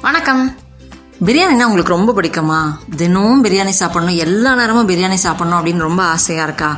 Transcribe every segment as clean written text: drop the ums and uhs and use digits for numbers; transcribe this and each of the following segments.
வணக்கம். பிரியாணினா உங்களுக்கு ரொம்ப பிடிக்குமா? தினமும் பிரியாணி சாப்பிடணும், எல்லா நேரமும் பிரியாணி சாப்பிடணும் அப்படின்னு ரொம்ப ஆசையா இருக்கா?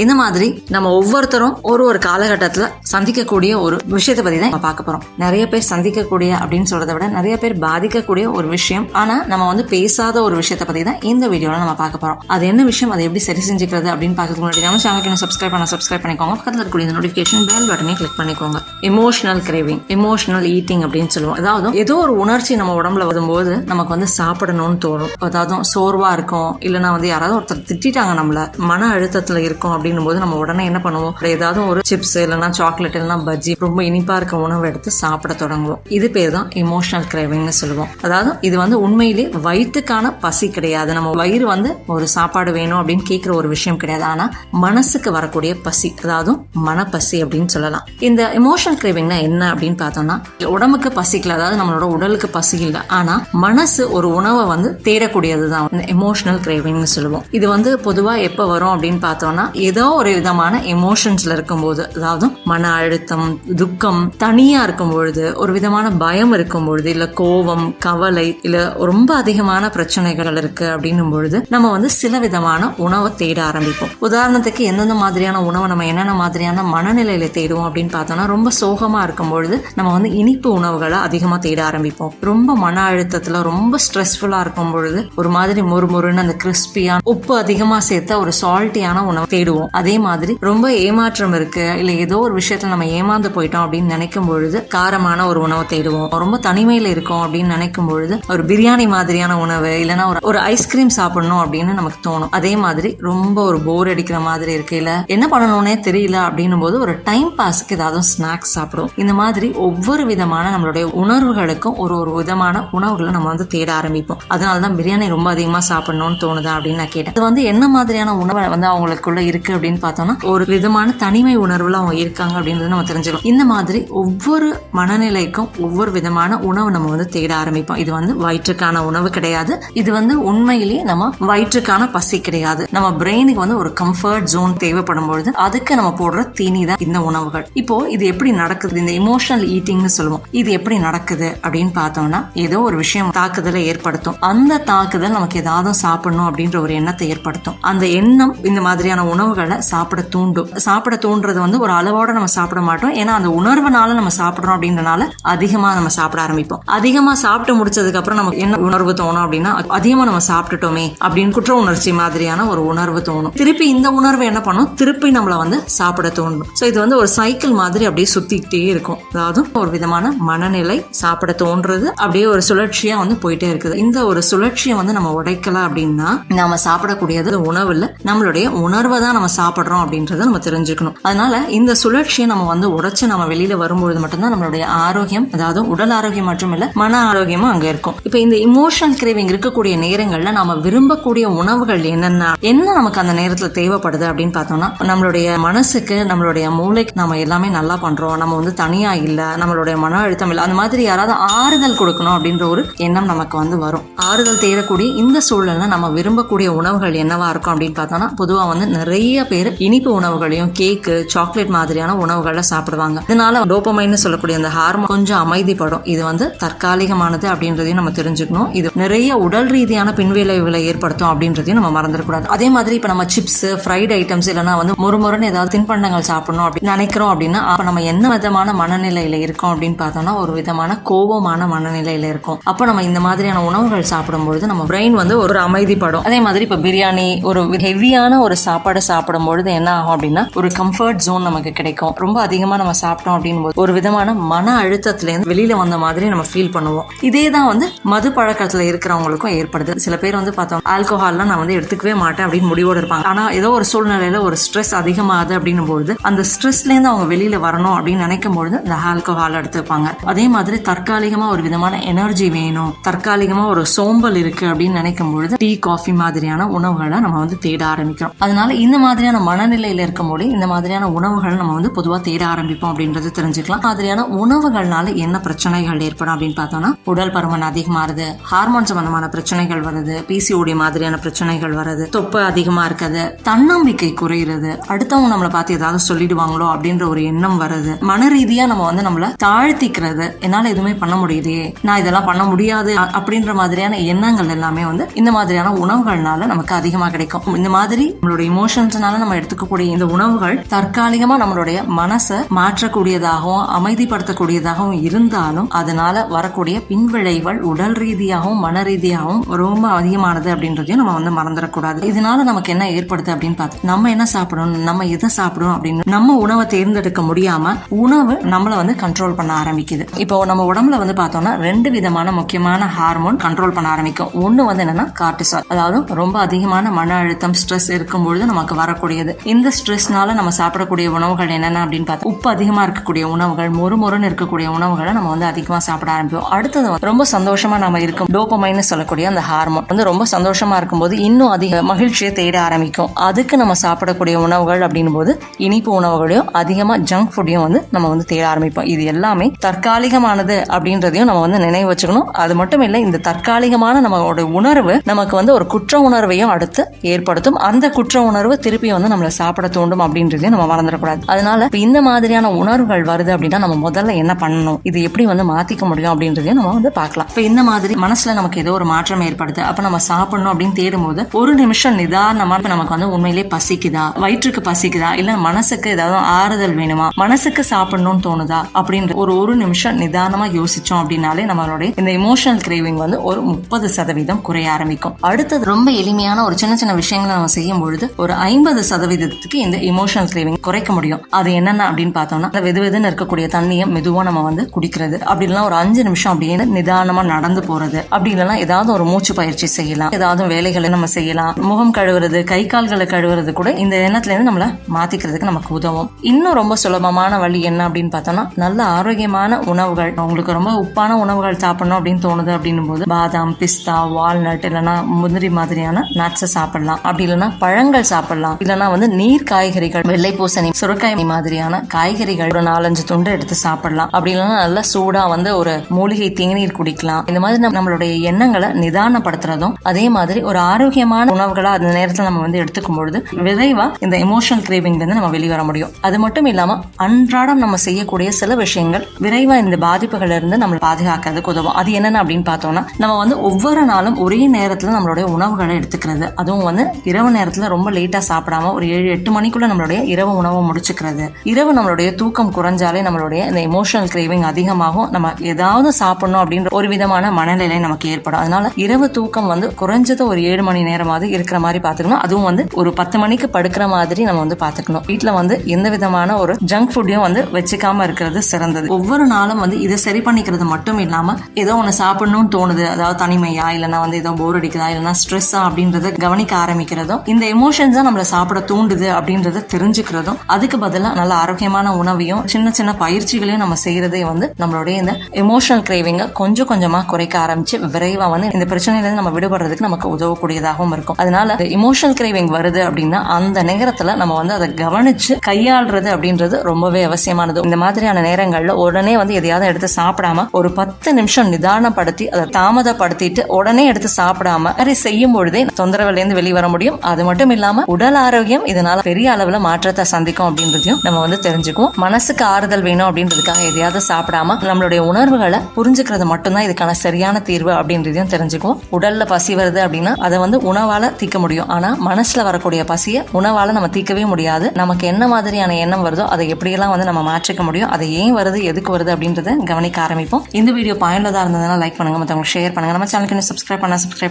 இந்த மாதிரி நம்ம ஒவ்வொருத்தரும் ஒரு காலகட்டத்தில் சந்திக்கக்கூடிய ஒரு விஷயத்தை பத்தி தான் நம்ம பார்க்க போறோம். நிறைய பேர் சந்திக்கக்கூடிய அப்படின்னு சொல்றதை விட நிறைய பேர் பாதிக்கக்கூடிய ஒரு விஷயம், ஆனா நம்ம பேசாத ஒரு விஷயத்தை பத்தி தான் இந்த வீடியோல நம்ம பார்க்க போறோம். அது என்ன விஷயம், அதை எப்படி சரி செஞ்சுக்கிறது அப்படின்னு பார்க்கறதுக்கு முன்னாடி நம்ம சேனலுக்கு சப்ஸ்கிரைப் பண்ணிக்கோங்க. பக்கத்தில் இருக்கக்கூடிய இந்த நோட்டிஃபிகேஷன் பெல் பட்டனையும் கிளிக் பண்ணிக்கோங்க. எமோஷனல் கிரேவிங், எமோஷனல் ஈட்டிங் அப்படின்னு சொல்லுவோம். அதாவது ஏதோ ஒரு உணர்ச்சி நம்ம உடம்புல வரும்போது நமக்கு சாப்பிடணும்னு தோணும். அதாவது சோர்வா இருக்கும், இல்லைன்னா யாராவது ஒருத்தர் திட்டாங்க, நம்மள மன அழுத்தத்துல இருக்கும் அப்படின்னும் போது நம்ம உடனே என்ன பண்ணுவோம், ஏதாவது ஒரு சிப்ஸ் இல்லைன்னா சாக்லேட் இல்லைன்னா பஜ்ஜி, ரொம்ப இனிப்பா இருக்க உணவு எடுத்து சாப்பிட தொடங்குவோம். இது பேர் தான் எமோஷனல் கிரேவிங்னு சொல்லுவோம். அதாவது இது உண்மையிலே வயிற்றுக்கான பசி கிடையாது. நம்ம வயிறு ஒரு சாப்பாடு வேணும் அப்படின்னு கேட்கிற ஒரு விஷயம் கிடையாது. ஆனா மனசுக்கு வரக்கூடிய பசி, அதாவது மனப்பசி அப்படின்னு சொல்லலாம். இந்த எமோஷனல் கிரேவிங்னா என்ன அப்படின்னு பார்த்தோம்னா, உடம்புக்கு பசிக்கல, அதாவது நம்மளோட உடலுக்கு பசி இல்லை, ஆனா மனசு ஒரு உணவை தேடக்கூடியதுதான் எமோஷனல் கிரேவிங்னு சொல்லுவோம். இது பொதுவா எப்ப வரும் அப்படின்னு பார்த்தோம்னா, ஏதோ ஒரு விதமான எமோஷன்ஸ்ல இருக்கும்போது, அதாவது மன அழுத்தம், துக்கம், தனியா இருக்கும் பொழுது, ஒரு விதமான பயம் இருக்கும் பொழுது, இல்ல கோபம், கவலை, இல்ல ரொம்ப அதிகமான பிரச்சனைகள் இருக்கு அப்படின்னும் பொழுது நம்ம சில விதமான உணவை தேட ஆரம்பிப்போம். உதாரணத்துக்கு எந்தெந்த மாதிரியான உணவை நம்ம என்னென்ன மாதிரியான மனநிலையில தேடுவோம் அப்படின்னு பார்த்தோம்னா, ரொம்ப சோகமா இருக்கும் பொழுது நம்ம இனிப்பு உணவுகளை அதிகமா தேட ஆரம்பிப்போம். ரொம்ப மன அழுத்தத்துல, ரொம்ப ஸ்ட்ரெஸ்ஃபுல்லா இருக்கும் பொழுது ஒரு மாதிரி மொறுமொறுன்னு அந்த கிறிஸ்பியான, உப்பு அதிகமா சேர்த்த ஒரு சால்ட்டியான உணவு தேடுவோம். அதே மாதிரி ரொம்ப ஏமாற்றம் இருக்கு, இல்ல ஏதோ ஒரு விஷயத்துல நம்ம ஏமாந்து போயிட்டோம் அப்படின்னு நினைக்கும் பொழுது காரமான ஒரு உணவை தேடுவோம். ரொம்ப தனிமையில இருக்கோம் அப்படின்னு நினைக்கும் பொழுது ஒரு பிரியாணி மாதிரியான உணவு, இல்லைன்னா ஒரு ஐஸ்கிரீம் சாப்பிடணும் அப்படின்னு நமக்கு தோணும். அதே மாதிரி ரொம்ப ஒரு போர் அடிக்கிற மாதிரி இருக்கு, இல்ல என்ன பண்ணணும்னே தெரியல அப்படின்னும் போது ஒரு டைம் பாஸ்க்கு ஏதாவது ஸ்நாக்ஸ் சாப்பிடுவோம். இந்த மாதிரி ஒவ்வொரு விதமான நம்மளுடைய உணர்வுகளுக்கும் ஒரு விதமான உணவுகளை நம்ம தேட ஆரம்பிப்போம். அதனாலதான் பிரியாணி ரொம்ப அதிகமா சாப்பிடணும்னு தோணுதா அப்படின்னு நான் கேட்டேன். அது என்ன மாதிரியான உணவு அவங்களுக்குள்ள இருக்கு அப்படின்னு பார்த்தோம்னா, ஒரு விதமான தனிமை உணர்வுல அவங்க இருக்காங்க அப்படின்றது நம்ம தெரிஞ்சுக்கலாம். இந்த மாதிரி ஒவ்வொரு மனநிலைக்கும் ஒவ்வொரு விதமான உணவு நம்ம தேட ஆரம்பிப்போம். இது வயிற்றுக்கான உணவு கிடையாது. இது உண்மையிலேயே நம்ம வயிற்றுக்கான பசி கிடையாது. நம்ம பிரெயினுக்கு ஒரு கம்ஃபர்ட் ஜோன் தேவைப்படும் பொழுது அதுக்கு நம்ம போடுற தீனி தான் இந்த உணவுகள். இப்போ இது எப்படி நடக்குது, இந்த எமோஷனல் ஈட்டிங்னு சொல்லுவோம். இது எப்படி நடக்குது அப்படின்னு பார்த்தோம்னா, ஏதோ ஒரு விஷயம் தாக்குதலை ஏற்படுத்தும். அந்த தாக்குதல் நமக்கு ஏதாவது சாப்பிடணும் அப்படின்ற ஒரு எண்ணத்தை ஏற்படுத்தும். அந்த எண்ணம் இந்த மாதிரியான உணவுகளை சாப்பிட தூண்டுறது ஒரு அளவோட நம்ம சாப்பிட மாட்டோம். ஏன்னா அந்த உணர்வுனால நம்ம சாப்பிடுறோம் அப்படின்றனால அதிகமா நம்ம சாப்பிட ஆரம்பிப்போம். அதிகமா சாப்பிட்டு முடிச்சதுக்கு அப்புறம் நமக்கு என்ன உணர்வு தோணும் அப்படின்னா, அதிகமா நம்ம சாப்பிட்டுட்டோமே அப்படின்னு குற்ற உணர்ச்சி மாதிரியான ஒரு உணர்வு தோணும். திருப்பி இந்த உணர்வு என்ன பண்ணும், திருப்பி நம்மள சாப்பிட தோணும். சோ இது ஒரு சைக்கிள் மாதிரி அப்படியே சுத்திக்கிட்டே இருக்கும். அதாவது ஒரு விதமான மனநிலை, சாப்பிட தோன்றது, அப்படியே ஒரு சுழற்சியா போயிட்டே இருக்குது. இந்த ஒரு சுழற்சியை நம்ம உடைக்கல அப்படின்னா நம்ம சாப்பிடக்கூடியது உணவு இல்ல, நம்மளுடைய உணர்வை தான் நம்ம சாப்பிடுறோம் அப்படின்றத நம்ம தெரிஞ்சுக்கணும். அதனால இந்த சுழற்சியை நம்ம உடைச்சு நம்ம வெளியில வரும்பொழுது மட்டும்தான் நம்மளுடைய ஆரோக்கியம், அதாவது உடல் ஆரோக்கியம் மட்டும் இல்ல மன ஆரோக்கியமும் அங்க இருக்கும். இப்ப இந்த இமோஷனல் கிரேவிங் இருக்கக்கூடிய நேரங்கள்ல நம்ம விரும்பக்கூடிய உணவுகள் என்ன நமக்கு அந்த நேரத்துல தேவைப்படுது அப்படின்னு பார்த்தோம்னா, நம்மளுடைய மனசுக்கு, நம்மளுடைய மூளைக்கு நம்ம எல்லாமே நல்லா பண்றோம், நம்ம தனியா இல்ல, நம்மளுடைய மன அழுத்தம் இல்ல, அந்த மாதிரி யாராவது ஆறுதல் கொடுக்கணும் அப்படின்ற ஒரு எண்ணம் நமக்கு வரும். ஆறுதல் தேடக்கூடிய இந்த சூழல்ல நம்ம விரும்பக்கூடிய உணவுகள் என்னவா இருக்கும் அப்படின்னு பார்த்தோம்னா, பொதுவா நிறைய பேர் இனிப்பு உணவுகளையும், கேக்கு, சாக்லேட் மாதிரியான உணவுகளை சாப்பிடுவாங்க. இதனால டோபமைன்னு சொல்லக்கூடிய அந்த ஹார்மோன் கொஞ்சம் அமைதிப்படும். இது தற்காலிகமானது அப்படின்றதையும் நம்ம தெரிஞ்சுக்கணும். இது நிறைய உடல் ரீதியான பின்விளைவுகளை ஏற்படுத்தும் அப்படின்றதையும் நம்ம மறந்துடக்கூடாது. அதே மாதிரி இப்ப நம்ம சிப்ஸ், ஃப்ரைட் ஐட்டம்ஸ், இல்லைன்னா முறுமுறுன்னு ஏதாவது தின்பண்டங்கள் சாப்பிடணும் அப்படின்னு நினைக்கிறோம் அப்படின்னா, அப்ப நம்ம என்ன விதமான மனநிலையில இருக்கோம் அப்படின்னு பார்த்தோம்னா, ஒரு விதமான கோபமான மனநிலையில இருக்கும். அப்ப நம்ம இந்த மாதிரியான உணவுகள் சாப்பிடும்பொழுது நம்ம பிரெயின் ஒரு அமைதிப்படும். அதே மாதிரி இப்ப பிரியாணி, ஒரு ஹெவியான ஒரு சாப்பாடு சாப்பிடும் பொழுது என்ன ஆகும் அப்படின்னா, ஒரு கம்ஃபர்ட் ஜோன் நமக்கு கிடைக்கும். ரொம்ப அதிகமா நம்ம சாப்பிட்டோம் அப்படின்போது ஒரு விதமான மன அழுத்தத்துல இருந்து வெளியில வந்த மாதிரி நம்ம ஃபீல் பண்ணுவோம். இதே தான் மது பழக்கத்துல இருக்கிறவங்களுக்கும் ஏற்படுது. சில பேர் பார்த்தோம், ஆல்கோஹால்லாம் நான் எடுத்துக்கவே மாட்டேன் அப்படின்னு முடிவோடு இருப்பாங்க. ஆனா ஏதோ ஒரு சூழ்நிலையில ஒரு ஸ்ட்ரெஸ் அதிகமாகுது அப்படின்னும் பொழுது அந்த ஸ்ட்ரெஸ்ல இருந்து அவங்க வெளியில வரணும் அப்படின்னு நினைக்கும் பொழுது இந்த ஆல்கோஹால் எடுத்துப்பாங்க. அதே மாதிரி தற்காலிகமா ஒரு விதமான எனர்ஜி வேணும், தற்காலிகமா ஒரு சோம்பல் இருக்கு அப்படின்னு நினைக்கும் பொழுது டீ, காஃபி மாதிரியான உணவுகளை நம்ம தேட ஆரம்பிக்கிறோம். அதனால இந்த மாதிரி மாதிரியான மனநிலையில இருக்கும்போது இந்த மாதிரியான உணவுகள் நம்ம வந்து பொதுவா தேட ஆரம்பிப்போம் அப்படின்றது தெரிஞ்சுக்கலாம். மாதிரியான உணவுகள்னால என்ன பிரச்சனைகள் ஏற்படும் அப்படின்னு பார்த்தோம்னா, உடல் பருமன் அதிகமாகுது, ஹார்மோன் சம்பந்தமான பிரச்சனைகள் வருது, பிசிஓடி மாதிரியான பிரச்சனைகள் வருது, தொப்பை அதிகமா இருக்குது, தன்னம்பிக்கை குறையிறது, அடுத்தவங்க நம்மளை பார்த்து ஏதாவது சொல்லிடுவாங்களோ அப்படின்ற ஒரு எண்ணம் வருது, மன ரீதியா நம்ம வந்து நம்மள தாழ்த்திக்கிறது, என்னால எதுவுமே பண்ண முடியுதே, நான் இதெல்லாம் பண்ண முடியாது அப்படின்ற மாதிரியான எண்ணங்கள் எல்லாமே வந்து இந்த மாதிரியான உணவுகள்னால நமக்கு அதிகமா கிடைக்கும். இந்த மாதிரி நம்மளுடைய இமோஷன்ஸ்னால நம்ம எடுத்துக்கக்கூடிய இந்த உணவுகள் தற்காலிகமா நம்மளுடைய மனசை மாற்றக்கூடியதாகவும் அமைதிப்படுத்தக்கூடியதாகவும் இருந்தாலும் அதனால வரக்கூடிய பின்விளைவுகள் உடல் ரீதியாகவும் மன ரீதியாகவும் ரொம்ப அதிகமானது அப்படின்றதையும் நம்ம வந்து மறந்துடக்கூடாது. இதனால நமக்கு என்ன ஏற்படுது அப்படின்னு பார்த்து நம்ம என்ன சாப்பிடணும், நம்ம எதை சாப்பிடணும் அப்படின்னு நம்ம உணவை தேர்ந்தெடுக்க முடியாம உணவு நம்மளை வந்து கண்ட்ரோல் பண்ண ஆரம்பிக்குது. இப்போ நம்ம உடம்புல வந்து பார்த்தோம்னா 2 விதமான முக்கியமான ஹார்மோன் கண்ட்ரோல் பண்ண ஆரம்பிக்கும். ஒண்ணு வந்து என்னன்னா கார்டிசால், அதாவது ரொம்ப அதிகமான மன அழுத்தம் ஸ்ட்ரெஸ் இருக்கும்பொழுது நமக்கு வரக்கூடியது. இந்த ஸ்ட்ரெஸ்னால நம்ம சாப்பிடக்கூடிய உணவுகள் என்னென்ன அப்படின்னு பார்த்தா, உப்பு அதிகமா இருக்கக்கூடிய உணவுகள், மொறுமொறுன்னு இருக்கக்கூடிய உணவுகளை நம்ம வந்து அதிகமா சாப்பிட ஆரம்பிப்போம். அடுத்தது ரொம்ப சந்தோஷமா நம்ம இருக்கும் டோபமைன்னு சொல்லக்கூடிய அந்த ஹார்மோன் வந்து ரொம்ப சந்தோஷமா இருக்கும்போது இன்னும் அதிக மகிழ்ச்சியை தேட ஆரம்பிக்கும். அதுக்கு நம்ம சாப்பிடக்கூடிய உணவுகள் அப்படின்னும் போது இனிப்பு உணவுகளையும் அதிகமா ஜங்க் ஃபுட்டையும் வந்து நம்ம வந்து தேட ஆரம்பிப்போம். இது எல்லாமே தற்காலிகமானது அப்படின்றதையும் நம்ம வந்து நினைவு வச்சுக்கணும். அது மட்டும் இல்லை, இந்த தற்காலிகமான நம்மளோட உணர்வு நமக்கு வந்து ஒரு குற்ற உணர்வையும் அடுத்து ஏற்படுத்தும். அந்த குற்ற உணர்வு திருப்பி வந்து நம்மளை சாப்பிட தூண்டும் அப்படின்றதையும் நம்ம மறந்துடக்கூடாது. அதனால இந்த மாதிரியான உணர்வுகள் வருது அப்படின்னா நம்ம முதல்ல என்ன பண்ணணும், இது எப்படி வந்து மாத்திக்க முடியும் அப்படின்றதையும் நம்ம வந்து பார்க்கலாம். இப்ப இந்த மாதிரி மனசுல நமக்கு ஏதோ ஒரு மாற்றம் ஏற்படுது, அப்ப நம்ம சாப்பிடணும் அப்படின்னு தேடும்போது ஒரு நிமிஷம் நிதானமா நமக்கு வந்து உண்மையிலே பசிக்குதா, வயிற்றுக்கு பசிக்குதா, இல்ல மனசுக்கு ஏதாவது ஆறுதல் வேணுமா, மனசுக்கு சாப்பிடணும்னு தோணுதா அப்படின்ற ஒரு நிமிஷம் நிதானமா யோசிச்சோம் அப்படின்னாலே நம்மளுடைய இந்த இமோஷனல் கிரேவிங் வந்து ஒரு 30% குறைய ஆரம்பிக்கும். அடுத்தது ரொம்ப எளிமையான ஒரு சின்ன சின்ன விஷயங்களை நம்ம செய்யும் பொழுது ஒரு 50% இந்த இமோஷனல் கிரேவிங் குறைக்க முடியும். அது என்னென்ன அப்படின்னு பார்த்தோம்னா, வெதுவெதுன்னு இருக்கக்கூடிய தண்ணியை மெதுவா நம்ம வந்து குடிக்கிறது, அப்படி இல்லைன்னா ஒரு 5 நிமிஷம் அப்படியே நிதானமா நடந்து போறது, அப்படி இல்லைன்னா ஏதாவது ஒரு மூச்சு பயிற்சி செய்யலாம், ஏதாவது வேலைகளை நம்ம செய்யலாம், முகம் கழுவுறது, கை கால்களை கழுவுறது கூட இந்த எண்ணத்துல இருந்து நம்மள மாத்திக்கிறதுக்கு நமக்கு உதவும். இன்னும் ரொம்ப சுலபமான வழி என்ன அப்படின்னு பார்த்தோம்னா, நல்ல ஆரோக்கியமான உணவுகள், உங்களுக்கு ரொம்ப உப்பான உணவுகள் சாப்பிடணும் அப்படின்னு தோணுது அப்படின்னும் போது பாதாம், பிஸ்தா, வால்நட் இல்லைன்னா முந்திரி மாதிரியான நட்ஸை சாப்பிடலாம், அப்படி இல்லைன்னா பழங்கள் சாப்பிடலாம், இல்லைன்னா வந்து நீர் காய்கறிகள், வெள்ளை பூசணி, சுரக்காய் மாதிரியான காய்கறிகள் ஒரு 4-5 துண்டு எடுத்து சாப்பிடலாம், அப்படி இல்லைன்னா நல்லா சூடா வந்து ஒரு மூலிகை தேநீர் குடிக்கலாம். இந்த மாதிரி நம்மளுடைய எண்ணங்களை நிதானப்படுத்துறதும் அதே மாதிரி ஒரு ஆரோக்கியமான உணவுகளா அந்த நேரத்தில் நம்ம வந்து எடுத்துக்கும் பொழுது விரைவா இந்த எமோஷனல் கிரேவிங்ல இருந்து நம்ம வெளிவர முடியும். அது மட்டும் இல்லாம அன்றாடம் நம்ம செய்யக்கூடிய சில விஷயங்கள் விரைவா இந்த பாதிப்புகள் இருந்து நம்ம பாதுகாக்கிறதுக்கு உதவும். அது என்னென்ன அப்படின்னு பார்த்தோம்னா, நம்ம வந்து ஒவ்வொரு நாளும் ஒரே நேரத்துல நம்மளுடைய உணவுகளை எடுத்துக்கிறது, அதுவும் வந்து இரவு நேரத்துல ரொம்ப லேட்டா சாப்பிடாம ஒரு 7-8 மணிக்குள்ள நம்மளுடைய இரவு உணவை முடிச்சுக்கிறது. இரவு நம்மளுடைய தூக்கம் குறைஞ்சாலே நம்மளுடைய இந்த எமோஷனல் கிரேவிங் அதிகமாகும், நம்ம ஏதாவது சாப்பிடணும் அப்படின்ற ஒரு விதமான மனநிலை நமக்கு ஏற்படும். அதனால இரவு தூக்கம் வந்து குறைஞ்சது ஒரு 7 மணி நேரமாவது இருக்கிற மாதிரி பாத்துக்கணும். அதுவும் வந்து ஒரு 10 மணிக்கு படுக்கிற மாதிரி நம்ம வந்து பாத்துக்கணும். வீட்டுல வந்து எந்த விதமான ஒரு ஜங்க் ஃபுட்டையும் வந்து வச்சுக்காம இருக்கிறது சிறந்தது. ஒவ்வொரு நாளும் வந்து இதை சரி பண்ணிக்கிறது மட்டும் இல்லாம ஏதோ ஒண்ணு சாப்பிடணும்னு தோணுது, அதாவது தனிமையா இல்லைன்னா வந்து ஏதோ போர் அடிக்குதா இல்லைன்னா ஸ்ட்ரெஸ்ஸா அப்படின்றத கவனிக்க ஆரம்பிக்கிறதும், இந்த எமோஷன்ஸ் தான் நம்மளை சாப்பிட தூண்டுது அப்படின்றத தெரிஞ்சுக்கிறதும், அதுக்கு பதிலாக நல்ல ஆரோக்கியமான உணவையும் சின்ன சின்ன பயிற்சிகளையும் நம்ம செய்யறதே வந்து நம்மளுடைய இந்த எமோஷனல் கிரேவிங்கை கொஞ்சம் கொஞ்சமா குறைக்க ஆரம்பிச்சு விரைவா வந்து இந்த பிரச்சனையில இருந்து நம்ம விடுபடுறதுக்கு நமக்கு உதவக்கூடியதாகவும் இருக்கும். அதனால எமோஷனல் கிரேவிங் வருது அப்படின்னா அந்த நேரத்துல நம்ம வந்து அதை கவனிச்சு கையாளுறது அப்படின்றது ரொம்பவே அவசியமானது. இந்த மாதிரியான நேரங்கள்ல உடனே வந்து எதையாவது எடுத்து சாப்பிடாம ஒரு 10 நிமிஷம் நிதானப்படுத்தி அதை தாமதப்படுத்திட்டு உடனே எடுத்து சாப்பிடாம அதை செய்யும் பொழுதே தொந்தரவுல இருந்து வெளிவர முடியும். அது மட்டும் இல்லாம உடல் ஆரோக்கியம் இதனால பெரிய அளவுல மாற்றத்தை சந்திக்கும் அப்படின்றதையும் நம்ம வந்து தெரிஞ்சுக்குவோம். மனசுக்கு ஆறுதல் வேணும் அப்படின்றதுக்காக எதையாவது சாப்பிடாம நம்மளுடைய உணர்வுகளை புரிஞ்சுக்கிறது மட்டும்தான் இதுக்கான சரியான தீர்வு அப்படின்றதையும் தெரிஞ்சுக்குவோம். உடல்ல பசி வருது அப்படின்னா அதை வந்து உணவால தீர்க்க முடியும், ஆனா மனசுல வரக்கூடிய பசியை உணவால நம்ம தீர்க்கவே முடியாது. நமக்கு என்ன மாதிரியான எண்ணம் வருதோ அதை எப்படியெல்லாம் வந்து நம்ம மாற்றிக்க முடியும், அதை ஏன் வருது எதுக்கு வருது அப்படின்றத கவனிக்க ஆரம்பிப்போம். இந்த வீடியோ பயனுள்ளதா இருந்ததுன்னா லைக் பண்ணுங்க, மற்றவங்களுக்கு ஷேர் பண்ணுங்க. நம்ம சேனலுக்கு சப்ஸ்கிரைப்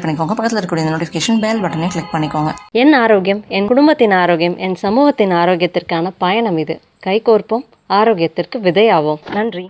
பண்ணிக்கோங்க. பக்கத்தில் இருக்கக்கூடிய நோட்டிஃபிகேஷன் பெல் பட்டனை கிளிக் பண்ணிக்கோங்க. என் ஆரோக்கியம், என் குடும்பத்தின் ஆரோக்கியம், என் சமூகத்தின் ஆரோக்கியத்திற்கான பயணம் இது. கைகோர்ப்போம், ஆரோக்கியத்திற்கு விதையாவோம். நன்றி.